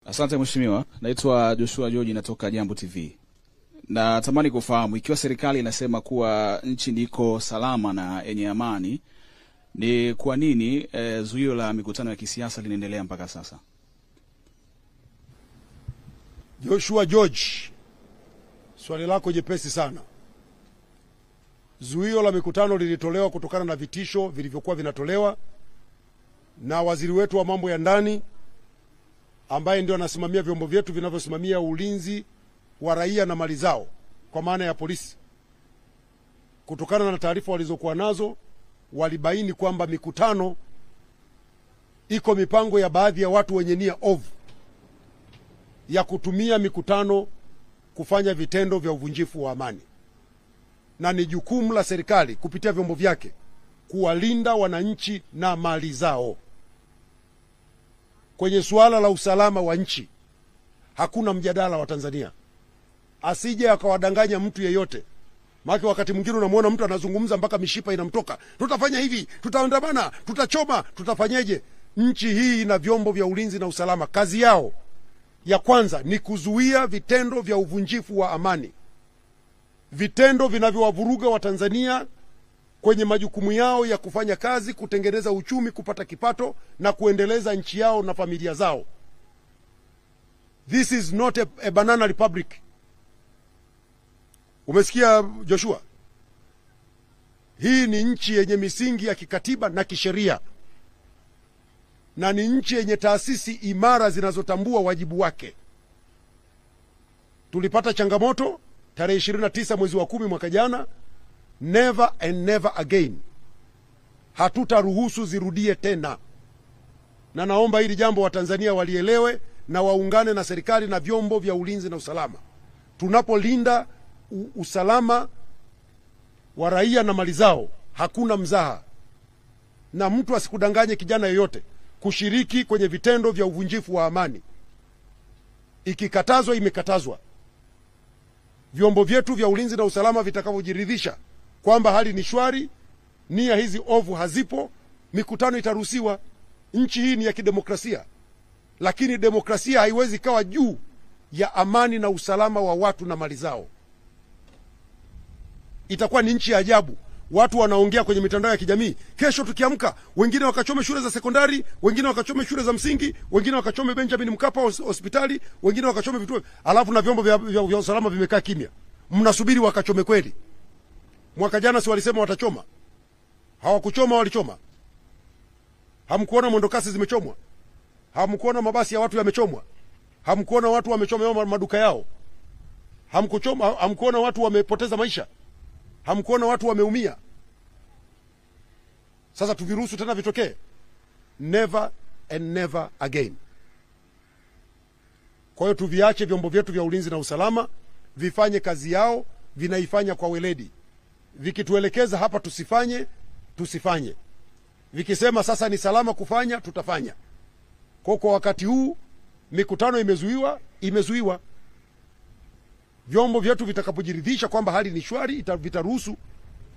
Asante mheshimiwa. Naitwa Joshua George, natoka Jambo TV. Na tamani kufahamu ikiwa serikali inasema kuwa nchi ndiko salama na yenye amani, ni kwa nini zuio la mikutano ya kisiasa linaendelea mpaka sasa? Joshua George, swali lako jepesi sana. Zuio la mikutano lilitolewa kutokana na vitisho vilivyokuwa vinatolewa na waziri wetu wa mambo ya ndani ambaye ndio anasimamia vyombo vyetu vinavyosimamia ulinzi wa raia na mali zao, kwa maana ya polisi. Kutokana na taarifa walizokuwa nazo, walibaini kwamba mikutano iko mipango ya baadhi ya watu wenye nia ovu ya kutumia mikutano kufanya vitendo vya uvunjifu wa amani, na ni jukumu la serikali kupitia vyombo vyake kuwalinda wananchi na mali zao. Kwenye suala la usalama wa nchi hakuna mjadala wa Tanzania. Asije akawadanganya mtu yeyote. Maana wakati mwingine unamwona mtu anazungumza mpaka mishipa inamtoka. Tutafanya hivi, tutaandamana, tutachoma, tutafanyeje? Nchi hii ina vyombo vya ulinzi na usalama. Kazi yao ya kwanza ni kuzuia vitendo vya uvunjifu wa amani, vitendo vinavyowavuruga Watanzania kwenye majukumu yao ya kufanya kazi, kutengeneza uchumi, kupata kipato na kuendeleza nchi yao na familia zao. This is not a banana republic. Umesikia Joshua? Hii ni nchi yenye misingi ya kikatiba na kisheria, na ni nchi yenye taasisi imara zinazotambua wajibu wake. Tulipata changamoto tarehe 29 mwezi wa 10 mwaka jana. Never and never again. Hatutaruhusu zirudie tena. Na naomba hili jambo Watanzania walielewe na waungane na serikali na vyombo vya ulinzi na usalama. Tunapolinda usalama wa raia na mali zao, hakuna mzaha. Na mtu asikudanganye kijana yoyote kushiriki kwenye vitendo vya uvunjifu wa amani. Ikikatazwa imekatazwa. Vyombo vyetu vya ulinzi na usalama vitakavyojiridhisha kwamba hali ni shwari, nia hizi ovu hazipo, mikutano itaruhusiwa. Nchi hii ni ya kidemokrasia, lakini demokrasia haiwezi kawa juu ya amani na usalama wa watu na mali zao. Itakuwa ni nchi ya ajabu. Watu wanaongea kwenye mitandao ya kijamii, kesho tukiamka wengine wakachome shule za sekondari, wengine wakachome shule za msingi, wengine wakachome Benjamin Mkapa hospitali, wengine wakachome vituo, alafu na vyombo vya usalama vimekaa kimya. Mnasubiri wakachome kweli? Mwaka jana si walisema watachoma? Hawakuchoma, walichoma. Hamkuona mwendokasi zimechomwa? Hamkuona mabasi ya watu yamechomwa? Hamkuona watu wamechoma maduka yao? Hamkuona watu wamepoteza maisha? Hamkuona watu wameumia? Sasa tuviruhusu tena vitokee? Never and never again. Kwa hiyo tuviache vyombo vyetu vya ulinzi na usalama vifanye kazi yao, vinaifanya kwa weledi. Vikituelekeza hapa tusifanye, tusifanye. Vikisema sasa ni salama kufanya, tutafanya. Kwa wakati huu mikutano imezuiwa. Vyombo vyetu vitakapojiridhisha kwamba hali ni shwari,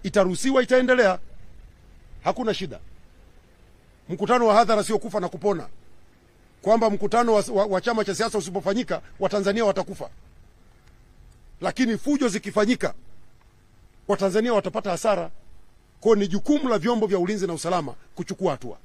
itaruhusiwa, itaendelea. Hakuna shida. Mkutano wa hadhara sio kufa na kupona, kwamba mkutano wa chama cha siasa usipofanyika Watanzania watakufa. Lakini fujo zikifanyika Watanzania watapata hasara. Kwa ni jukumu la vyombo vya ulinzi na usalama kuchukua hatua.